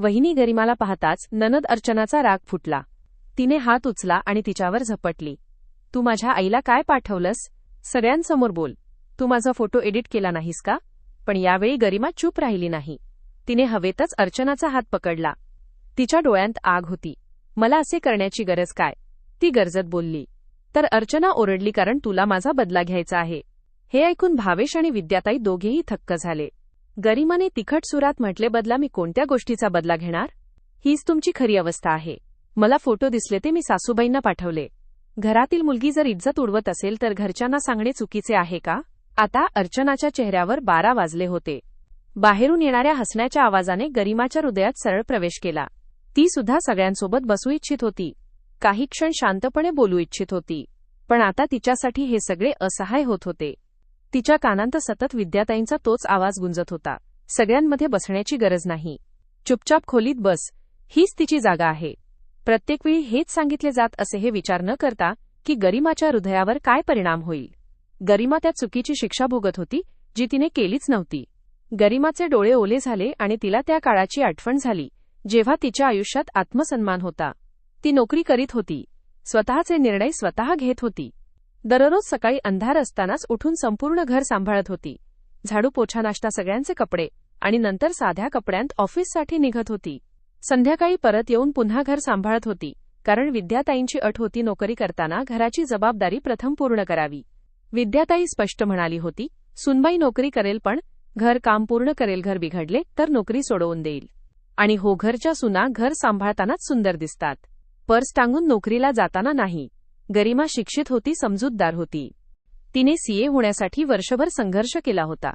वहिनी गरिमाला पाहताच ननद अर्चनाचा राग फुटला. तिने हात उचला आणि तिच्यावर झपटली. तू माझ्या आईला काय पाठवलंस? सगळ्यांसमोर बोल. तू माझा फोटो एडिट केला नाहीस का? पण यावेळी गरिमा चूप राहिली नाही. तिने हवेतच अर्चनाचा हात पकडला. तिच्या डोळ्यांत आग होती. मला असे करण्याची गरज काय? ती गरजत बोलली. तर अर्चना ओरडली, कारण तुला माझा बदला घ्यायचा आहे. हे ऐकून भावेश आणि विद्याताई दोघेही थक्क झाले. गरिमाने तिखट सुरात म्हटले, बदला? मी कोणत्या गोष्टीचा बदला घेणार? हीच तुमची खरी अवस्था आहे. मला फोटो दिसले ते मी सासूबाईंना पाठवले. घरातील मुलगी जर इज्जत उडवत असेल तर घरच्यांना सांगणे चुकीचे आहे का? आता अर्चनाच्या चेहऱ्यावर 12 वाजले होते. बाहेरून येणाऱ्या हसण्याच्या आवाजाने गरिमाच्या हृदयात सरळ प्रवेश केला. ती सुद्धा सगळ्यांसोबत बसू इच्छित होती. काही क्षण शांतपणे बोलू इच्छित होती. पण आता तिच्यासाठी हे सगळे असहाय होत होते. तिच्या कानांत सतत विद्याताईंचा तोच आवाज गुंजत होता. सगळ्यांमध्ये बसण्याची गरज नाही. चुपचाप खोलीत बस. हीच तिची जागा आहे. प्रत्येक वेळी हेच सांगितले जात असे हे विचार न करता की गरिमाच्या हृदयावर काय परिणाम होईल. गरिमा त्या चुकीची शिक्षा भोगत होती जी तिने केलीच नव्हती. गरिमाचे डोळे ओले झाले आणि तिला त्या काळाची आठवण झाली जेव्हा तिच्या आयुष्यात आत्मसन्मान होता. ती नोकरी करीत होती. स्वतःचे निर्णय स्वतः घेत होती. दररोज सकाळी अंधार असतानाच उठून संपूर्ण घर सांभाळत होती. झाडू, पोछा, नाश्ता, सगळ्यांचे कपडे आणि नंतर साध्या कपड्यांत ऑफिससाठी निघत होती. संध्याकाळी परत येऊन पुन्हा घर सांभाळत होती, कारण विद्याताईंची अट होती नोकरी करताना घराची जबाबदारी प्रथम पूर्ण करावी. विद्याताई स्पष्ट म्हणाली होती, सुनबाई नोकरी करेल पण घर काम पूर्ण करेल. घर बिघडले तर नोकरी सोडवून देईल. आणि हो, घरच्या सुना घर सांभाळतानाच सुंदर दिसतात, पर्स टांगून नोकरीला जाताना नाही. गरिमा शिक्षित होती, समजूतदार होती. तिने सीए होण्यासाठी वर्षभर संघर्ष केला होता.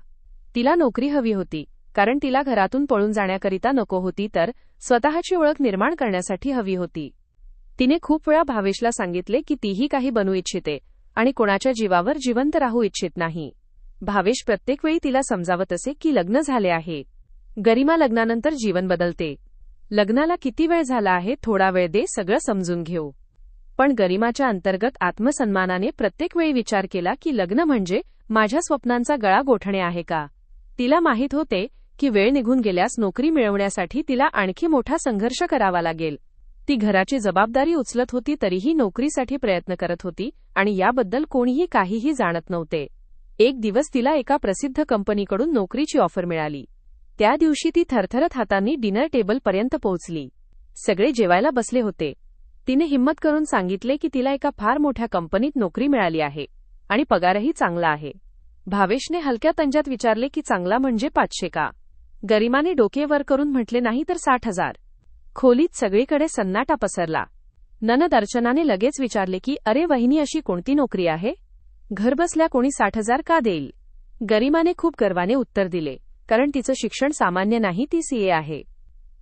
तिला नोकरी हवी होती, कारण तिला घरातून पळून जाण्याकरिता नको होती, तर स्वतःची ओळख निर्माण करण्यासाठी हवी होती. तिने खूप वेळा भावेशला सांगितले की तीही काही बनू इच्छिते आणि कोणाच्या जीवावर जिवंत राहू इच्छित नाही. भावेश प्रत्येक वेळी तिला समजावत असे की लग्न झाले आहे. गरिमा, लग्नानंतर जीवन बदलते. लग्नाला किती वेळ झाला आहे? थोडा वेळ दे, सगळं समजून घेऊ. पण गरिमाच्या अंतर्गत आत्मसन्मानाने प्रत्येक वेळी विचार केला की लग्न म्हणजे माझ्या स्वप्नांचा गळा गोठणे आहे का? तिला माहीत होते की वेळ निघून गेल्यास नोकरी मिळवण्यासाठी तिला आणखी मोठा संघर्ष करावा लागेल. ती घराची जबाबदारी उचलत होती तरीही नोकरीसाठी प्रयत्न करत होती आणि याबद्दल कोणीही काहीही जाणत नव्हते. एक दिवस तिला एका प्रसिद्ध कंपनीकडून नोकरीची ऑफर मिळाली. त्या दिवशी ती थरथरत हातांनी डिनर टेबलपर्यंत पोहोचली. सगळे जेवायला बसले होते. तिने हिम्मत करून सांगितले की तिला एका फार मोठ्या कंपनीत नोकरी मिळाली आहे आणि पगारही चांगला आहे. भावेशने हलक्या तंजात विचारले की चांगला म्हणजे 500 का? गरिमाने डोके वर करून म्हटले, नाही तर 60,000. खोलीत सगळीकडे सन्नाटा पसरला. ननद अर्चनाने लगेच विचारले की अरे वहिनी, अशी कोणती नोकरी आहे? घरबसल्या कोणी 60,000 का देईल? गरिमाने खूप गर्वाने उत्तर दिले, कारण तिचं शिक्षण सामान्य नाही, ती सीए आहे.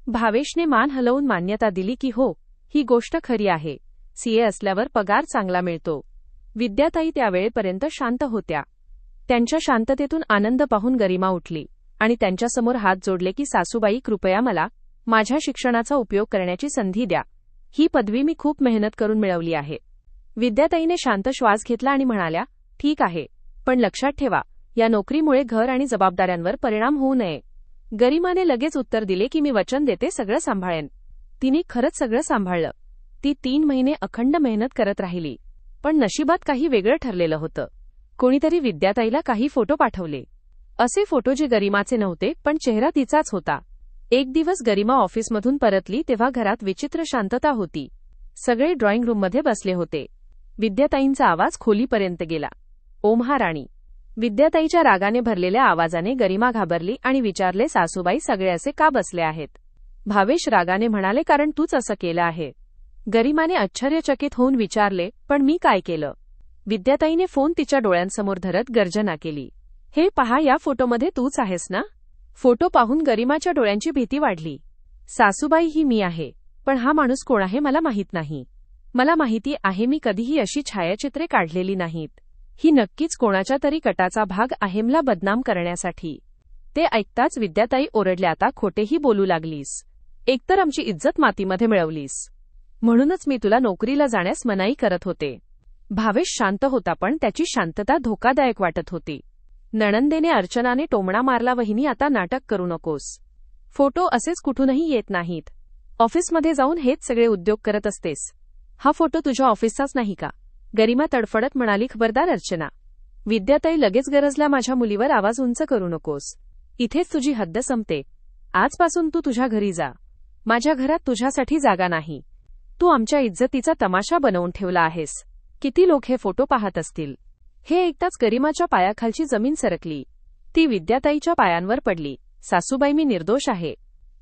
भावेशने मान हलवून मान्यता दिली की हो, ही गोष्ट खरी आहे. सीए असल्यावर पगार चांगला मिळतो. विद्याताई त्यावेळेपर्यंत शांत होत्या. त्यांच्या शांततेतून आनंद पाहून गरिमा उठली आणि त्यांच्यासमोर हात जोडले की सासूबाई, कृपया मला माझ्या शिक्षणाचा उपयोग करण्याची संधी द्या. ही पदवी मी खूप मेहनत करून मिळवली आहे. विद्याताईने शांत श्वास घेतला आणि म्हणाल्या, ठीक आहे, पण लक्षात ठेवा, या नोकरीमुळे घर आणि जबाबदाऱ्यांवर परिणाम होऊ नये. गरिमाने लगेच उत्तर दिले की मी वचन देते, सगळं सांभाळेन. तिने खरंच सगळं सांभाळलं. ती 3 महिने अखंड मेहनत करत राहिली. पण नशिबात काही वेगळं ठरलेलं होतं. कोणीतरी विद्याताईला काही फोटो पाठवले. असे फोटो जे गरिमाचे नव्हते, पण चेहरा तिचाच होता. एक दिवस गरिमा ऑफिसमधून परतली तेव्हा घरात विचित्र शांतता होती. सगळे ड्रॉइंग रूममध्ये बसले होते. विद्याताईंचा आवाज खोलीपर्यंत गेला. ओ महाराणी. विद्याताईच्या रागाने भरलेल्या आवाजाने गरिमा घाबरली आणि विचारले, सासूबाई, सगळे असे का बसले आहेत? भावेश रागाने म्हणाले, कारण तूच असं केलं आहे. गरिमाने आश्चर्यचकित होऊन विचारले, पण मी काय केलं? विद्याताईने फोन तिच्या डोळ्यांसमोर धरत गर्जना केली. हे पहा, या फोटोमध्ये तूच आहेस ना? फोटो पाहून गरिमाच्या डोळ्यांची भीती वाढली. सासूबाई, ही मी आहे, पण हा माणूस कोण आहे मला माहित नाही. मला माहिती आहे, मी कधीही अशी छायाचित्रे काढलेली नाहीत. ही नक्कीच कोणाच्या तरी कटाचा भाग आहे मला बदनाम करण्यासाठी. ते ऐकताच विद्याताई ओरडल्या, आता खोटेही बोलू लागलीस. एकतर आमची इज्जत मातीमध्ये मिळवलीस. म्हणूनच मी तुला नोकरीला जाण्यास मनाई करत होते. भावेश शांत होता, पण त्याची शांतता धोकादायक वाटत होती. नणंदेने अर्चनाने टोमणा मारला, वहिनी, आता नाटक करू नकोस. फोटो असेच कुठूनही येत नाहीत. ऑफिसमध्ये जाऊन हेच सगळे उद्योग करत असतेस. हा फोटो तुझ्या ऑफिसचाच नाही का? गरिमा तडफडत म्हणाली. खबरदार अर्चना. विद्याताई लगेच गरजल्या. माझ्या मुलीवर आवाज उंच करू नकोस. इथेच तुझी हद्द संपते. आजपासून तू तुझ्या घरी जा. माझ्या घरात तुझ्यासाठी जागा नाही. तू आमच्या इज्जतीचा तमाशा बनवून ठेवला आहेस. किती लोक हे फोटो पाहत असतील. हे ऐकताच गरिमाच्या पायाखालची जमीन सरकली. ती विद्याताईच्या पायांवर पडली. सासूबाई, मी निर्दोष आहे.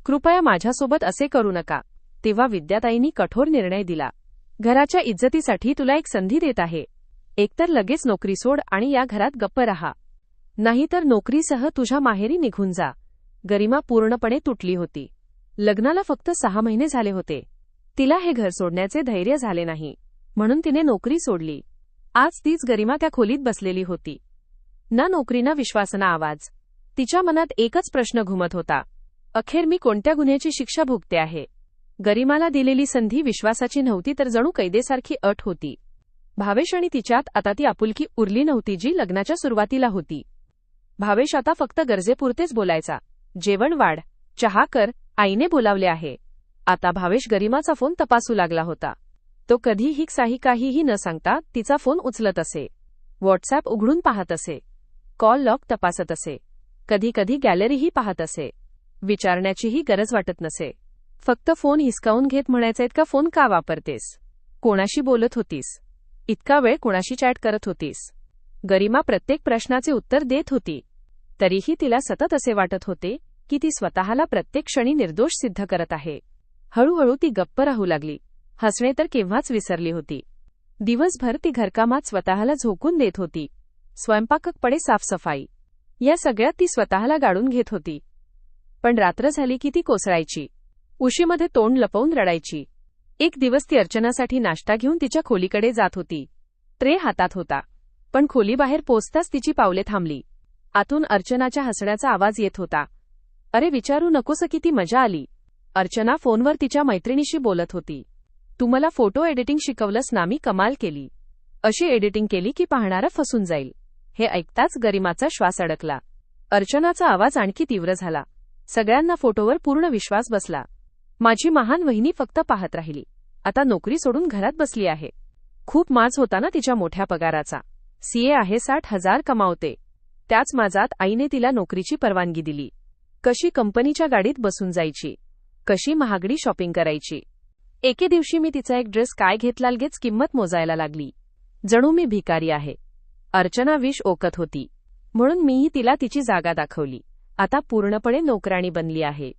कृपया माझ्यासोबत असे करू नका. तेव्हा विद्याताईंनी कठोर निर्णय दिला. घराच्या इज्जतीसाठी तुला एक संधी देत आहे. एकतर लगेच नोकरी सोड आणि या घरात गप्प राहा, नाहीतर नोकरीसह तुझ्या माहेरी निघून जा. गरिमा पूर्णपणे तुटली होती. लग्नाला फक्त 6 महिने झाले होते. तिला हे घर सोडण्याचे धैर्य झाले नाही, म्हणून तिने नोकरी सोडली. आज तीच गरिमा त्या खोलीत बसलेली होती. ना नोकरी ना विश्वास ना आवाज. तिच्या मनात एकच प्रश्न घुमत होता. अखेर मी कोणत्या गुन्ह्याची शिक्षा भोगते आहे? गरिमाला दिलेली संधी विश्वासाची नव्हती, तर जणू कैदेसारखी अट होती. भावेश आणि तिच्यात आता ती आपुलकी उरली नव्हती जी लग्नाच्या सुरुवातीला होती. भावेश आता फक्त गरजेपुरतेच बोलायचा. जेवण वाढ, चहा कर, आईने बोलावले आहे. आता भावेश गरिमाचा फोन तपासू लागला होता. तो कधीही काहीही न सांगता तिचा फोन उचलत असे. व्हॉट्सअॅप उघडून पाहत असे. कॉल लॉग तपासत असे. कधी गॅलरीही पाहत असे. विचारण्याचीही गरज वाटत नसे. फक्त फोन हिसकावून घेत म्हणायचा, इतका फोन का वापरतेस? कोणाशी बोलत होतीस? इतका वेळ कोणाशी चॅट करत होतीस? गरिमा प्रत्येक प्रश्नाचे उत्तर देत होती. तरीही तिला सतत असे वाटत होते की ती स्वतःला प्रत्येक क्षणी निर्दोष सिद्ध करत आहे. हळूहळू ती गप्प राहू लागली. हसणे तर केव्हाच विसरली होती. दिवसभर ती घरकामात स्वतःला झोकून देत होती. स्वयंपाककडे साफसफाई, या सगळ्यात ती स्वतःला गाडून घेत होती. पण रात्र झाली की ती कोसळायची. उशीमध्ये तोंड लपवून रडायची. एक दिवस ती अर्चनासाठी नाश्ता घेऊन तिच्या खोलीकडे जात होती. ट्रे हातात होता, पण खोलीबाहेर पोचताच तिची पावले थांबली. आतून अर्चनाच्या हसण्याचा आवाज येत होता. अरे विचारू नकोस किती मजा आली. अर्चना फोनवर तिच्या मैत्रिणीशी बोलत होती. तू मला फोटो एडिटिंग शिकवलंस ना, मी कमाल केली. अशी एडिटिंग केली की पाहणारा फसून जाईल. हे ऐकताच गरिमाचा श्वास अडकला. अर्चनाचा आवाज आणखी तीव्र झाला. सगळ्यांना फोटोवर पूर्ण विश्वास बसला. माझी महान वहिनी फक्त पाहत राहिली. आता नोकरी सोडून घरात बसली आहे. खूप माज होता ना तिच्या मोठ्या पगाराचा. सीए आहे, 60,000 कमावते. त्याच माजात आईने तिला नोकरीची परवानगी दिली. कशी कंपनीच्या गाडीत बसून जायची, कशी महागडी शॉपिंग करायची. एके दिवशी मी तिचा एक ड्रेस काय घेतला, लगेच किंमत मोजायला लागली. जणू मी भिकारी आहे. अर्चना विष ओकत होती. म्हणून मीही तिला तिची जागा दाखवली. आता पूर्णपणे नोकराणी बनली आहे.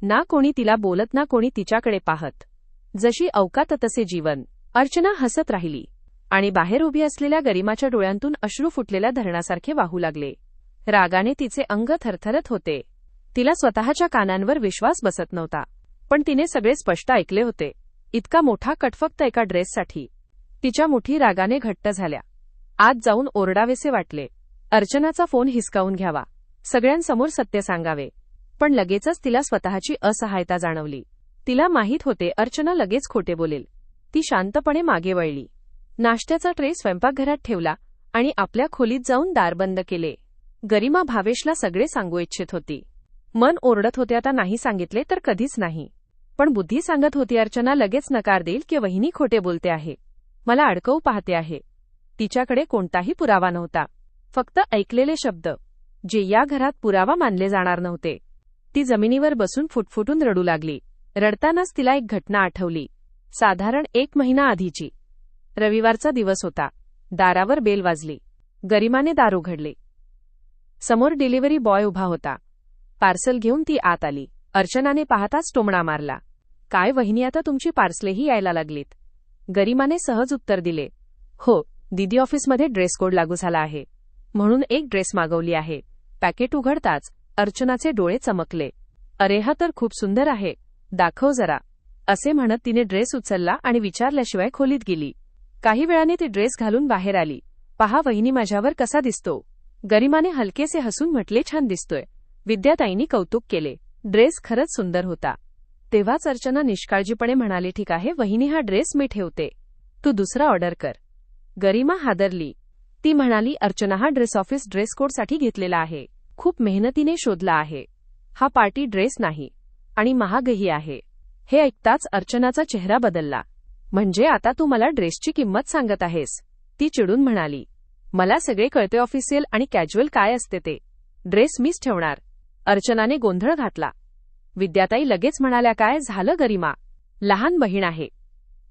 ना कोणी तिला बोलत ना कोणी तिच्याकडे पाहत. जशी अवकात तसे जीवन. अर्चना हसत राहिली आणि बाहेर उभी असलेल्या गरिमाच्या डोळ्यांतून अश्रू फुटलेल्या धरणासारखे वाहू लागले. रागाने तिचे अंग थरथरत होते. तिला स्वतःच्या कानांवर विश्वास बसत नव्हता. पण तिने सगळे स्पष्ट ऐकले होते. इतका मोठा कट फक्त एका ड्रेससाठी. तिच्या मुठी रागाने घट्ट झाल्या. आत जाऊन ओरडावेसे वाटले. अर्चनाचा फोन हिसकावून घ्यावा. सगळ्यांसमोर सत्य सांगावे. पण लगेचच तिला स्वतःची असहायता जाणवली. तिला माहीत होते अर्चना लगेच खोटे बोलेल. ती शांतपणे मागे वळली. नाश्त्याचा ट्रे स्वयंपाकघरात ठेवला आणि आपल्या खोलीत जाऊन दार बंद केले. गरिमा भावेशला सगळे सांगू इच्छित होती. मन ओरडत होते, आता नाही सांगितले तर कधीच नाही. पण बुद्धी सांगत होती अर्चना लगेच नकार देईल की वहिनी खोटे बोलते आहे, मला अडकवू पाहते आहे. तिच्याकडे कोणताही पुरावा नव्हता, फक्त ऐकलेले शब्द, जे या घरात पुरावा मानले जाणार नव्हते. ती जमिनीवर बसून फुटफुटून रडू लागली. रडतानाच तिला एक घटना आठवली. साधारण 1 महिना आधीची. रविवारचा दिवस होता. दारावर बेल वाजली. गरिमाने दार उघडले. समोर डिलिव्हरी बॉय उभा होता. पार्सल घेऊन ती आत आली. अर्चनाने पाहताच टोमणा मारला. काय वहिनी, आता तुमची पार्सलेही यायला लागलीत? गरिमाने सहज उत्तर दिले. हो, दीदी ऑफिसमध्ये ड्रेस कोड लागू झाला आहे, म्हणून एक ड्रेस मागवली आहे. पॅकेट उघडताच अर्चनाचे डोळे चमकले. अरे हा तर खूप सुंदर आहे, दाखव जरा, असे म्हणत तिने ड्रेस उचलला आणि विचारल्याशिवाय खोलीत गेली. काही वेळाने ती ड्रेस घालून बाहेर आली. पहा वहिनी, माझ्यावर कसा दिसतो? गरिमाने हलकेसे हसून म्हटले, छान दिसतोय. विद्याताईंनी कौतुक केले. ड्रेस खरंच सुंदर होता. तेव्हाच अर्चना निष्काळजीपणे म्हणाली, ठीक आहे वहिनी, हा ड्रेस मी ठेवते, तू दुसरा ऑर्डर कर. गरिमा हादरली. ती म्हणाली, अर्चना, हा ड्रेस ऑफिस ड्रेस कोडसाठी घेतलेला आहे, खूप मेहनतीने शोधला आहे. हा पार्टी ड्रेस नाही. आणि महागही आहे. हे ऐकताच अर्चनाचा चेहरा बदलला. म्हणजे आता तू मला ड्रेसची किंमत सांगत आहेस? ती चिडून म्हणाली. मला सगळे कळते ऑफिशियल आणि कॅज्युअल काय असते ते. ड्रेस मीच ठेवणार. अर्चनाने गोंधळ घातला. विद्याताई लगेच म्हणाल्या, काय झालं गरिमा? लहान बहीण आहे.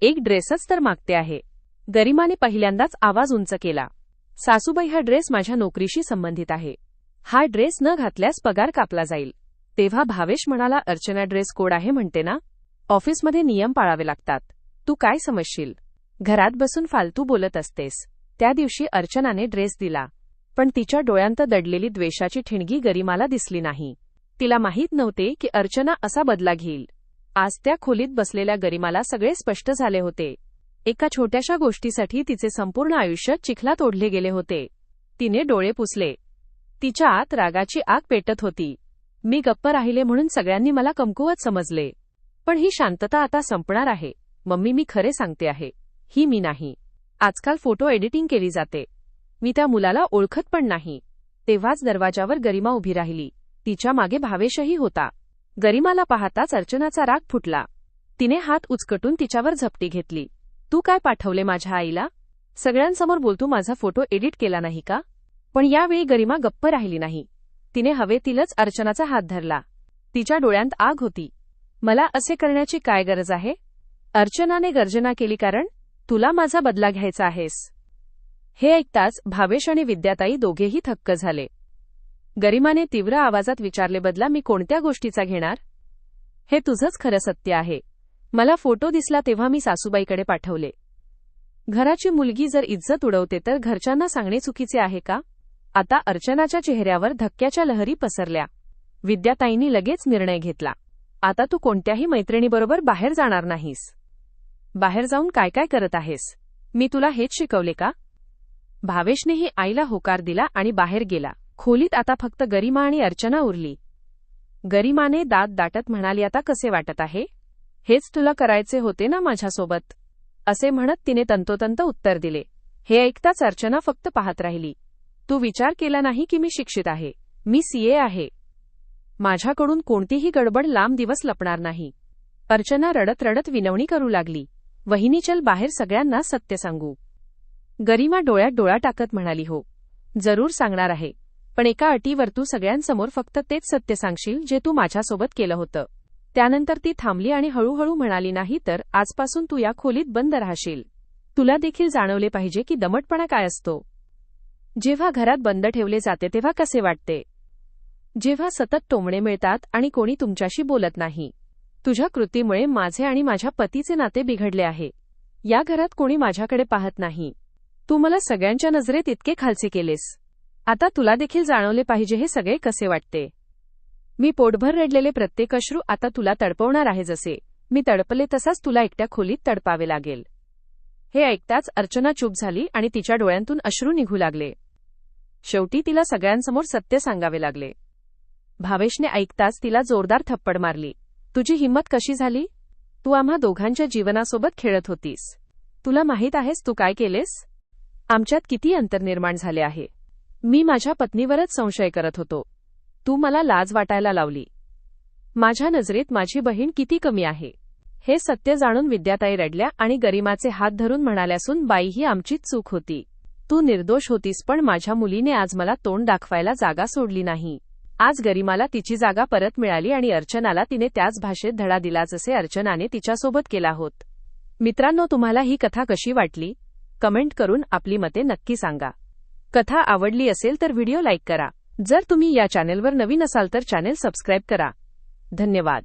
एक ड्रेसच तर मागते आहे. गरिमाने पहिल्यांदाच आवाज उंच केला. सासूबाई, हा ड्रेस माझ्या नोकरीशी संबंधित आहे. हा ड्रेस न घातल्यास पगार कापला जाईल. तेव्हा भावेश म्हणाला, अर्चना ड्रेस कोड आहे म्हणते ना? ऑफिसमध्ये नियम पाळावे लागतात. तू काय समजशील? घरात बसून फालतू बोलत असतेस. त्या दिवशी अर्चनाने ड्रेस दिला, पण तिच्या डोळ्यांत दडलेली द्वेषाची ठिणगी गरिमाला दिसली नाही. तिला माहीत नव्हते की अर्चना असा बदला घेईल. आज त्या खोलीत बसलेल्या गरिमाला सगळे स्पष्ट झाले होते. एका छोट्याशा गोष्टीसाठी तिचे संपूर्ण आयुष्य चिखलात ओढले गेले होते. तिने डोळे पुसले. तिच्या आत रागाची आग पेटत होती. मी गप्प राहिले म्हणून सगळ्यांनी मला कमकुवत समजले. पण ही शांतता आता संपणार आहे. मम्मी, मी खरे सांगते आहे, ही मी नाही. आजकाल फोटो एडिटिंग केली जाते. मी त्या मुलाला ओळखत पण नाही. तेव्हाच दरवाजावर गरिमा उभी राहिली. तिच्या मागे भावेशही होता. गरिमाला पाहताच अर्चनाचा राग फुटला. तिने हात उचकटून तिच्यावर झपटी घेतली. तू काय पाठवले माझ्या आईला? सगळ्यांसमोर बोलतू माझा फोटो एडिट केला नाही का? पण यावेळी गरिमा गप्प राहिली नाही. तिने हवेतीलच अर्चनाचा हात धरला. तिच्या डोळ्यांत आग होती. मला असे करण्याची काय गरज आहे? अर्चनाने गर्जना केली. कारण तुला माझा बदला घ्यायचा आहेस. हे ऐकताच भावेश आणि विद्याताई दोघेही थक्क झाले. गरिमाने तीव्र आवाजात विचारले, बदला मी कोणत्या गोष्टीचा घेणार? हे तुझंच खरं सत्य आहे. मला फोटो दिसला तेव्हा मी सासूबाईकडे पाठवले. घराची मुलगी जर इज्जत उडवते तर घरच्यांना सांगणे चुकीचे आहे का? आता अर्चनाच्या चेहऱ्यावर धक्क्याच्या लहरी पसरल्या. विद्याताईंनी लगेच निर्णय घेतला. आता तू कोणत्याही मैत्रिणीबरोबर बाहेर जाणार नाहीस. बाहेर जाऊन काय काय करत आहेस? मी तुला हेच शिकवले का? भावेशनेही आईला होकार दिला आणि बाहेर गेला. खोलीत आता फक्त गरिमा आणि अर्चना उरली. गरिमाने दात दाटत म्हणाली, आता कसे वाटत आहे? हेच तुला करायचे होते ना माझ्यासोबत? असे म्हणत तिने तंतोतंत उत्तर दिले. हे ऐकताच अर्चना फक्त पाहत राहिली. तू विचार केला नाही की मी शिक्षित आहे. मी सीए आहे. माझ्याकडून कोणतीही गडबड लांब दिवस लपणार नाही. अर्चना रडत रडत विनवणी करू लागली. वहिनी, चल बाहेर सगळ्यांना सत्य सांगू. गरिमा डोळ्यात डोळा टाकत म्हणाली, हो, जरूर सांगणार आहे. पण एका अटीवर, तू सगळ्यांसमोर फक्त तेच सत्य सांगशील जे तू माझ्यासोबत केलं होतं. त्यानंतर ती थांबली आणि हळूहळू म्हणाली, नाही तर आजपासून तू या खोलीत बंद राहशील. तुला देखील जाणवले पाहिजे की दमटपणा काय असतो. जेव्हा घरात बंद ठेवले जाते तेव्हा कसे वाटते. जेव्हा सतत टोमणे मिळतात आणि कोणी तुमच्याशी बोलत नाही. तुझ्या कृतीमुळे माझे आणि माझ्या पतीचे नाते बिघडले आहे. या घरात कोणी माझ्याकडे पाहत नाही. तू मला सगळ्यांच्या नजरेत इतके खालचे केलेस. आता तुला देखील जाणवले पाहिजे हे सगळे कसे वाटते. मी पोटभर रडलेले प्रत्येक अश्रू आता तुला तडपवणार आहे. जसे मी तडपले तसाच तुला एकट्या खोलीत तडपावे लागेल. हे ऐकताच अर्चना चूप झाली आणि तिच्या डोळ्यांतून अश्रू निघू लागले. शेवटी तिला सगळ्यांसमोर सत्य सांगावे लागले. भावेशने ऐकताच तिला जोरदार थप्पड मारली. तुझी हिंमत कशी झाली? तू आम्हा दोघांच्या जीवनासोबत खेळत होतीस. तुला माहीत आहेस तू काय केलेस? आमच्यात किती अंतर निर्माण झाले आहे. मी माझ्या पत्नीवरच संशय करत होतो. तू मला लाज वाटायला लावली. माझ्या नजरेत माझी बहीण किती कमी आहे हे सत्य जाणून विद्याताई रडल्या आणि गरिमाचे हात धरून म्हणाल्यासून, बाई, ही आमचीच चूक होती. तू निर्दोष होतीस, पण माझ्या मुलीने आज मला तोंड दाखवायला जागा सोडली नाही. आज गरिमाला तिची जागा परत मिळाली आणि अर्चनाला तिने त्याच भाषेत धडा दिला जसे अर्चनाने तिच्यासोबत केला होत. मित्रांनो, तुम्हाला ही कथा कशी वाटली? कमेंट करून आपली मते नक्की सांगा. कथा आवडली असेल तर व्हिडिओ लाईक करा. जर तुम्ही या चॅनेलवर नवीन असाल तर चॅनेल सबस्क्राईब करा. धन्यवाद.